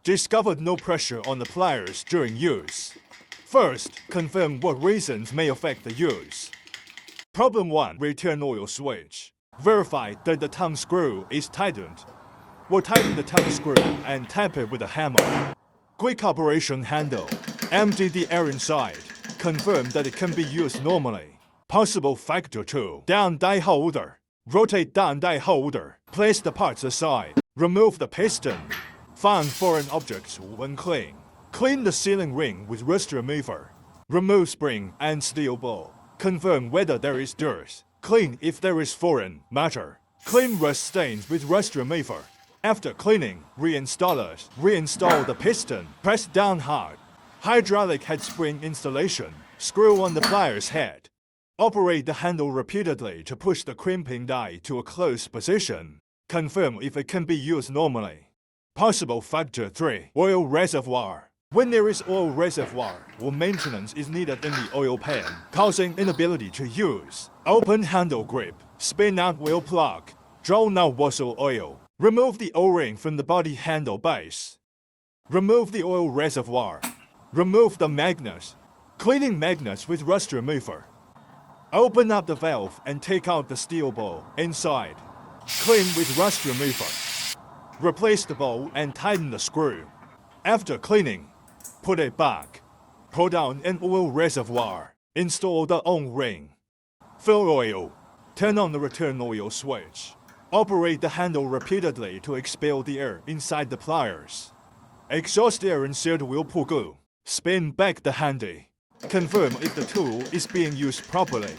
Discovered no pressure on the pliers during use. First, confirm what reasons may affect the use. Problem 1. Return oil switch. Verify that the tongue screw is tightened. We'll tighten the tongue screw and tap it with a hammer. Quick operation handle. Empty the air inside. Confirm that it can be used normally. Possible factor 2. Down die holder. Rotate down die holder. Place the parts aside. Remove the piston. Find foreign objects when clean. Clean the sealing ring with rust remover. Remove spring and steel ball. Confirm whether there is dirt. Clean if there is foreign matter. Clean rust stains with rust remover. After cleaning, reinstall it. Reinstall the piston. Press down hard. Hydraulic head spring installation. Screw on the pliers head. Operate the handle repeatedly to push the crimping die to a closed position. Confirm if it can be used normally. Possible factor 3. Oil reservoir. When there is oil reservoir or maintenance is needed in the oil pan, causing inability to use. Open handle grip. Spin out wheel plug. Draw now nozzle oil. Remove the O-ring from the body handle base. Remove the oil reservoir. Remove the magnet. Cleaning magnets with rust remover. Open up the valve and take out the steel ball inside. Clean with rust remover. Replace the ball and tighten the screw. After cleaning, put it back. Pull down an oil reservoir. Install the O-ring. Fill oil. Turn on the return oil switch. Operate the handle repeatedly to expel the air inside the pliers. Exhaust air insert wheel pull. Spin back the handy. Confirm if the tool is being used properly.